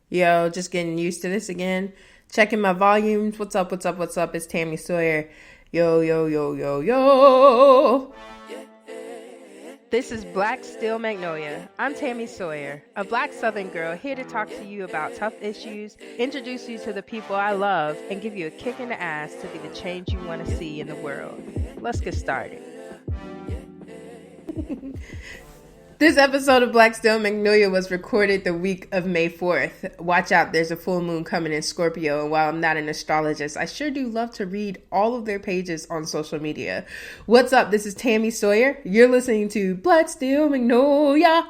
Yo, just getting used to this again. Checking my volumes. What's up? It's Tami Sawyer. Yo, yo, yo, yo, yo. This is Black Steel Magnolia. I'm Tami Sawyer, a Black Southern girl here to talk to you about tough issues, introduce you to the people I love, and give you a kick in the ass to be the change you want to see in the world. Let's get started. This episode of Black Steel Magnolia was recorded the week of May 4th. Watch out, there's a full moon coming in Scorpio, and while I'm not an astrologist, I sure do love to read all of their pages on social media. What's up? This is Tami Sawyer. You're listening to Black Steel Magnolia.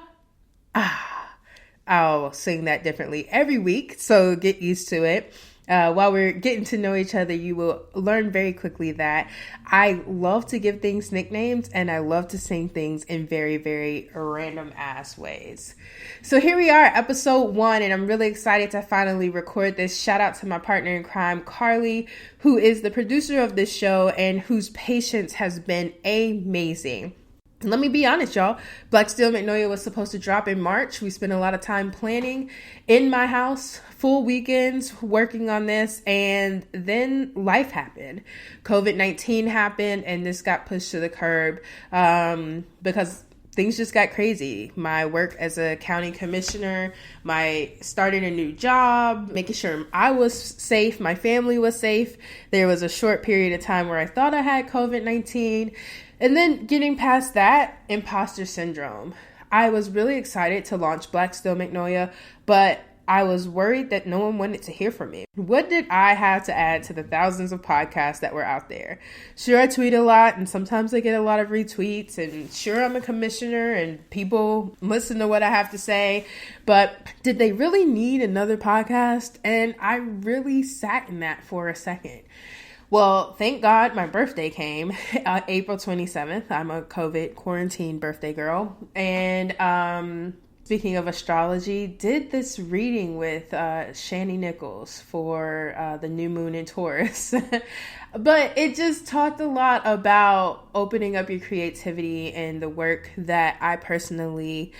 I'll sing that differently every week, so get used to it. While we're getting to know each other, you will learn very quickly that I love to give things nicknames and I love to sing things in very, very random ass ways. So here we are, episode 1, and I'm really excited to finally record this. Shout out to my partner in crime, Carly, who is the producer of this show and whose patience has been amazing. Let me be honest, y'all. Black Steel Magnolia was supposed to drop in March. We spent a lot of time planning in my house, full weekends working on this, and then life happened. COVID-19 happened, and this got pushed to the curb because things just got crazy. My work as a county commissioner, my starting a new job, making sure I was safe, my family was safe. There was a short period of time where I thought I had COVID-19. And then getting past that, Imposter Syndrome. I was really excited to launch Black Steel Magnolia, but I was worried that no one wanted to hear from me. What did I have to add to the thousands of podcasts that were out there? Sure, I tweet a lot, and sometimes I get a lot of retweets, and sure, I'm a commissioner, and people listen to what I have to say, but did they really need another podcast? And I really sat in that for a second. Well, thank God my birthday came, April 27th. I'm a COVID quarantine birthday girl. And speaking of astrology, did this reading with Shani Nichols for the new moon in Taurus. But it just talked a lot about opening up your creativity and the work that I personally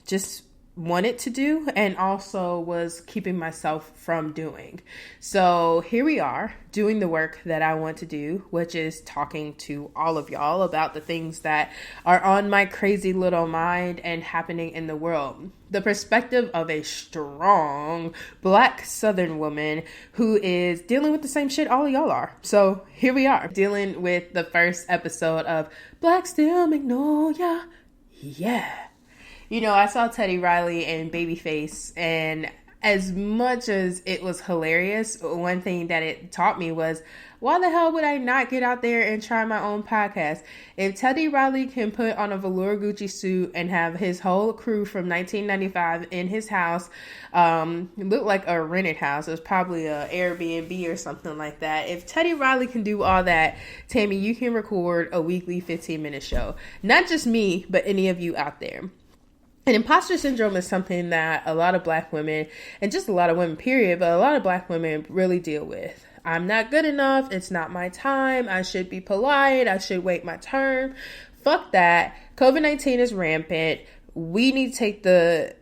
just wanted to do and also was keeping myself from doing. So here we are doing the work that I want to do, which is talking to all of y'all about the things that are on my crazy little mind and happening in the world. The perspective of a strong Black Southern woman who is dealing with the same shit all of y'all are. So here we are dealing with the first episode of Black Steel Magnolia. Yeah. You know, I saw Teddy Riley and Babyface, and as much as it was hilarious, one thing that it taught me was, why the hell would I not get out there and try my own podcast? If Teddy Riley can put on a velour Gucci suit and have his whole crew from 1995 in his house, it looked like a rented house. It was probably a Airbnb or something like that. If Teddy Riley can do all that, Tami, you can record a weekly 15-minute show. Not just me, but any of you out there. And imposter syndrome is something that a lot of Black women, and just a lot of women, period, but a lot of Black women really deal with. I'm not good enough. It's not my time. I should be polite. I should wait my turn. Fuck that. COVID-19 is rampant. We need to take the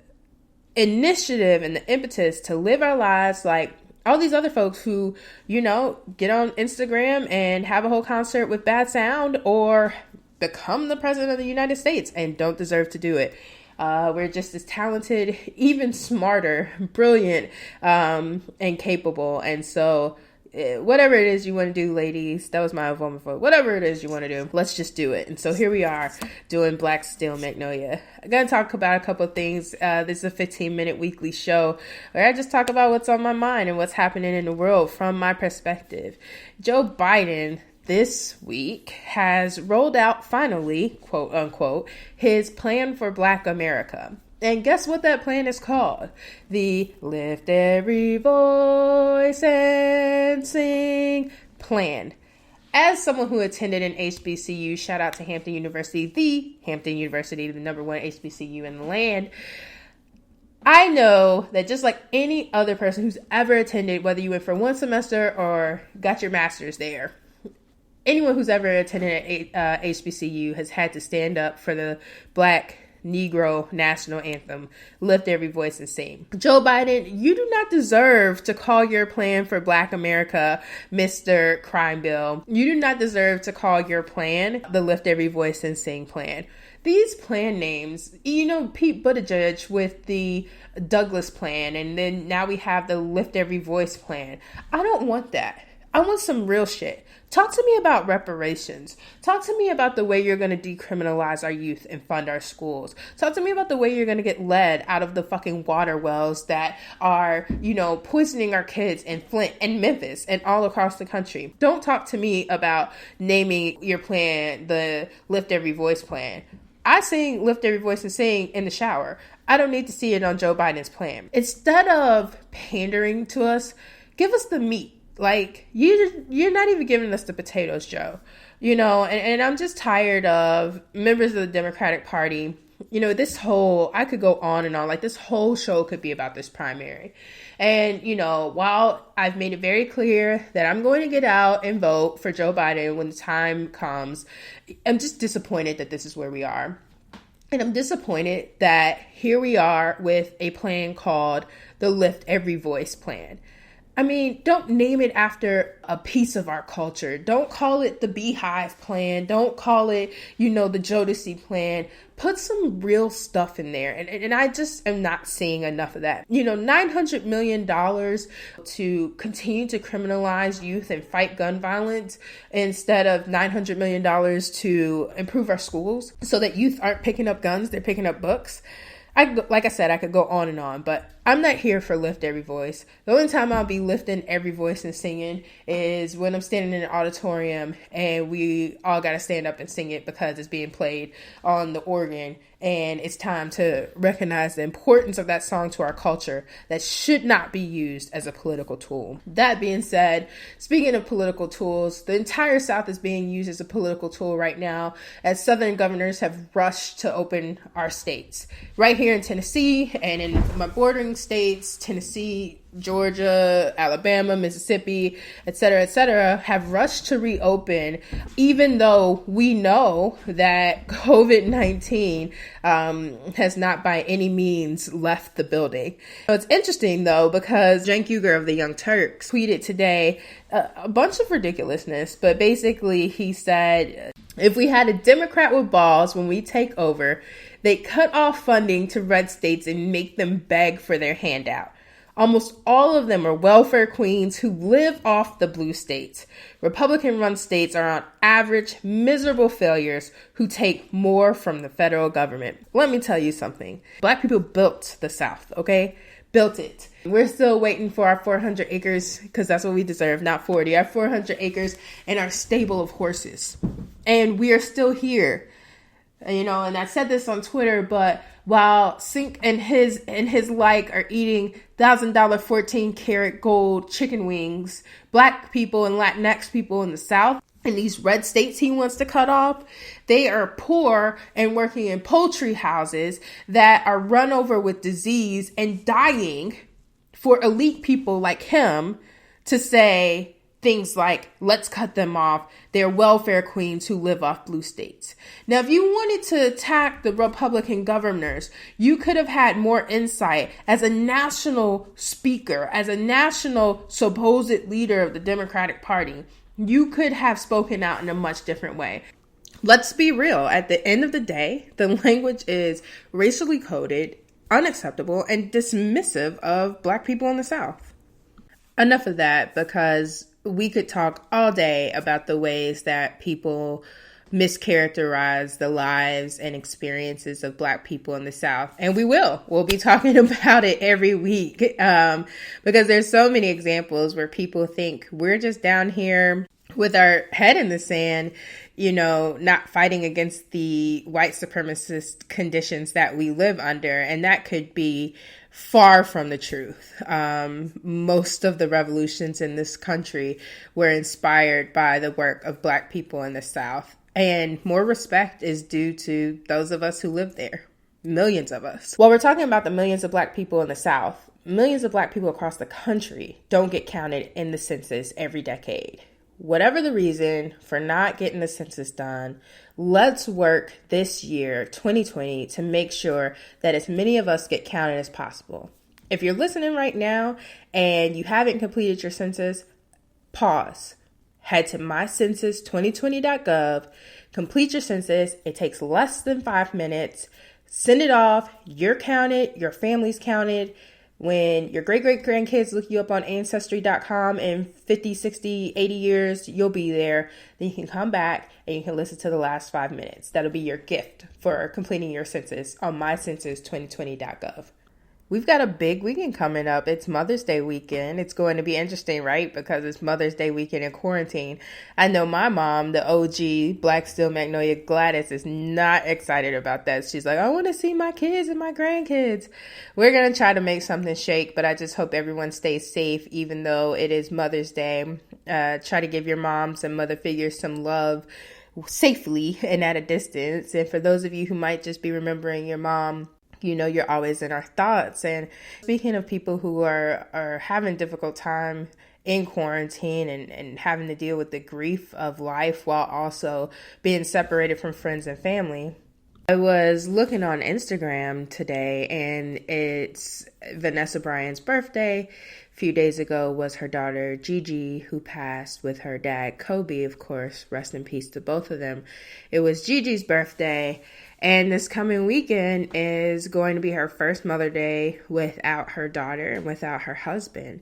initiative and the impetus to live our lives like all these other folks who, you know, get on Instagram and have a whole concert with bad sound or become the president of the United States and don't deserve to do it. We're just as talented, even smarter, brilliant, and capable. And so whatever it is you want to do, ladies, that was my woman vote. Whatever it is you want to do, let's just do it. And so here we are doing Black Steel Magnolia. I'm going to talk about a couple of things. This is a 15-minute weekly show where I just talk about what's on my mind and what's happening in the world from my perspective. Joe Biden this week has rolled out finally, quote unquote, his plan for Black America. And guess what that plan is called? The Lift Every Voice and Sing plan. As someone who attended an HBCU, shout out to Hampton University, the number one HBCU in the land, I know that just like any other person who's ever attended, whether you went for one semester or got your master's there, anyone who's ever attended an HBCU has had to stand up for the Black Negro national anthem, lift every voice and sing. Joe Biden, you do not deserve to call your plan for Black America Mr. Crime Bill. You do not deserve to call your plan the lift every voice and sing plan. These plan names, Pete Buttigieg with the Douglas plan, and then now we have the lift every voice plan. I don't want that. I want some real shit. Talk to me about reparations. Talk to me about the way you're going to decriminalize our youth and fund our schools. Talk to me about the way you're going to get lead out of the fucking water wells that are, poisoning our kids in Flint and Memphis and all across the country. Don't talk to me about naming your plan the Lift Every Voice plan. I sing Lift Every Voice and Sing in the shower. I don't need to see it on Joe Biden's plan. Instead of pandering to us, give us the meat. Like, you're not even giving us the potatoes, Joe. And I'm just tired of members of the Democratic Party. I could go on and on. Like, this whole show could be about this primary. And, while I've made it very clear that I'm going to get out and vote for Joe Biden when the time comes, I'm just disappointed that this is where we are. And I'm disappointed that here we are with a plan called the Lift Every Voice plan. I mean, don't name it after a piece of our culture. Don't call it the Beehive plan. Don't call it, the Jodeci plan. Put some real stuff in there. And I just am not seeing enough of that. $900 million to continue to criminalize youth and fight gun violence instead of $900 million to improve our schools so that youth aren't picking up guns, they're picking up books. Like I said, I could go on and on, but I'm not here for Lift Every Voice. The only time I'll be lifting every voice and singing is when I'm standing in an auditorium and we all got to stand up and sing it because it's being played on the organ. And it's time to recognize the importance of that song to our culture that should not be used as a political tool. That being said, speaking of political tools, the entire South is being used as a political tool right now as Southern governors have rushed to open our states. Right here in Tennessee and in my bordering states, Tennessee, Georgia, Alabama, Mississippi, et cetera, have rushed to reopen, even though we know that COVID-19 has not by any means left the building. So it's interesting, though, because Cenk Uygur of the Young Turks tweeted today a bunch of ridiculousness, but basically he said, if we had a Democrat with balls when we take over, they cut off funding to red states and make them beg for their handout. Almost all of them are welfare queens who live off the blue states. Republican-run states are on average miserable failures who take more from the federal government. Let me tell you something. Black people built the South, okay? Built it. We're still waiting for our 400 acres because that's what we deserve, not 40. Our 400 acres and our stable of horses. And we are still here. And I said this on Twitter, but while Sink and his like are eating $1,000 14 karat gold chicken wings, Black people and Latinx people in the South and these red states he wants to cut off, they are poor and working in poultry houses that are run over with disease and dying for elite people like him to say things like, let's cut them off. They're welfare queens who live off blue states. Now, if you wanted to attack the Republican governors, you could have had more insight as a national speaker, as a national supposed leader of the Democratic Party. You could have spoken out in a much different way. Let's be real. At the end of the day, the language is racially coded, unacceptable, and dismissive of Black people in the South. Enough of that, because we could talk all day about the ways that people mischaracterize the lives and experiences of Black people in the South. And we will. We'll be talking about it every week because there's so many examples where people think we're just down here with our head in the sand, not fighting against the white supremacist conditions that we live under. And that could be far from the truth. Most of the revolutions in this country were inspired by the work of Black people in the South. And more respect is due to those of us who live there. Millions of us. While we're talking about the millions of Black people in the South, millions of Black people across the country don't get counted in the census every decade. whatever the reason for not getting the census done, let's work this year, 2020, to make sure that as many of us get counted as possible. If you're listening right now and you haven't completed your census, pause. Head to mycensus2020.gov, complete your census. It takes less than 5 minutes. Send it off. You're counted. Your family's counted. When your great-great-grandkids look you up on Ancestry.com in 50, 60, 80 years, you'll be there. Then you can come back and you can listen to the last 5 minutes. That'll be your gift for completing your census on mycensus2020.gov. We've got a big weekend coming up. It's Mother's Day weekend. It's going to be interesting, right? Because it's Mother's Day weekend in quarantine. I know my mom, the OG Black Steel Magnolia Gladys, is not excited about that. She's like, I want to see my kids and my grandkids. We're going to try to make something shake, but I just hope everyone stays safe, even though it is Mother's Day. Try to give your moms and mother figures some love safely and at a distance. And for those of you who might just be remembering your mom, you know, you're always in our thoughts. And speaking of people who are having a difficult time in quarantine and having to deal with the grief of life while also being separated from friends and family, I was looking on Instagram today and it's Vanessa Bryant's birthday. A few days ago was her daughter Gigi, who passed with her dad Kobe, of course. Rest in peace to both of them. It was Gigi's birthday. And this coming weekend is going to be her first Mother's Day without her daughter and without her husband.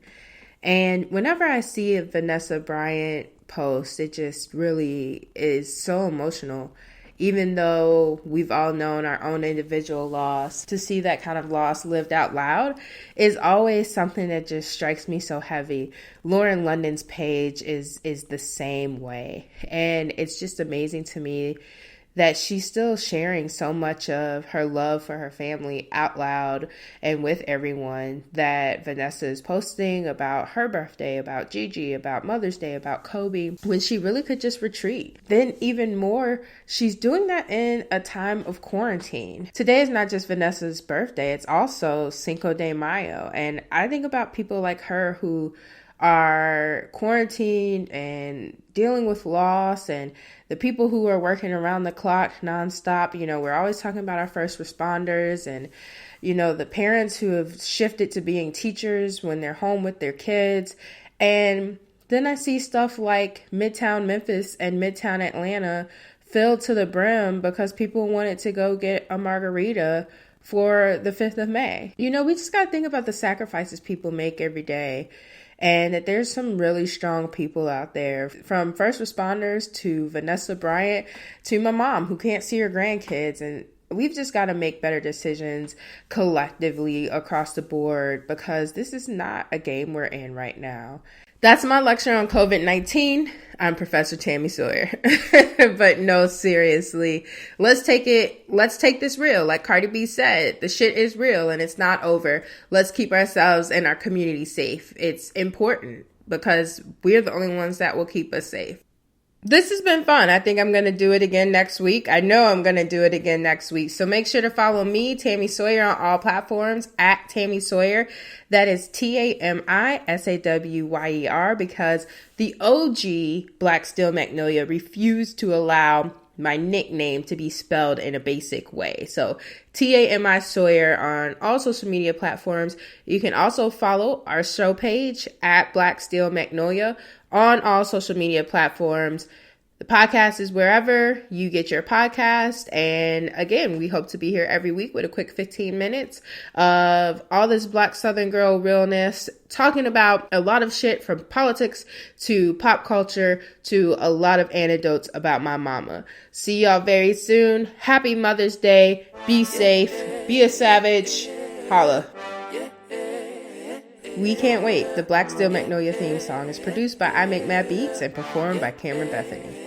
And whenever I see a Vanessa Bryant post, it just really is so emotional. Even though we've all known our own individual loss, to see that kind of loss lived out loud is always something that just strikes me so heavy. Lauren London's page is the same way. And it's just amazing to me that she's still sharing so much of her love for her family out loud and with everyone, that Vanessa is posting about her birthday, about Gigi, about Mother's Day, about Kobe, when she really could just retreat. Then even more, she's doing that in a time of quarantine. Today is not just Vanessa's birthday, it's also Cinco de Mayo. And I think about people like her who are quarantined and dealing with loss, and the people who are working around the clock nonstop. You know, we're always talking about our first responders and, you know, the parents who have shifted to being teachers when they're home with their kids. And then I see stuff like Midtown Memphis and Midtown Atlanta filled to the brim because people wanted to go get a margarita for the 5th of May. You know, we just got to think about the sacrifices people make every day. And that there's some really strong people out there, from first responders to Vanessa Bryant to my mom who can't see her grandkids. And we've just got to make better decisions collectively across the board, because this is not a game we're in right now. That's my lecture on COVID-19. I'm Professor Tami Sawyer. But no, seriously, let's take this real. Like Cardi B said, the shit is real and it's not over. Let's keep ourselves and our community safe. It's important because we're the only ones that will keep us safe. This has been fun. I think I'm going to do it again next week. I know I'm going to do it again next week. So make sure to follow me, Tami Sawyer, on all platforms, at Tami Sawyer. That is TAMISAWYER, because the OG Black Steel Magnolia refused to allow my nickname to be spelled in a basic way. So TAMI Sawyer on all social media platforms. You can also follow our show page at Black Steel Magnolia on all social media platforms. The podcast is wherever you get your podcast. And again, we hope to be here every week with a quick 15 minutes of all this Black Southern girl realness, talking about a lot of shit from politics to pop culture to a lot of anecdotes about my mama. See y'all very soon. Happy Mother's Day. Be safe. Be a savage. Holla. We Can't Wait, the Black Steel Magnolia theme song, is produced by I Make Mad Beats and performed by Cameron Bethany.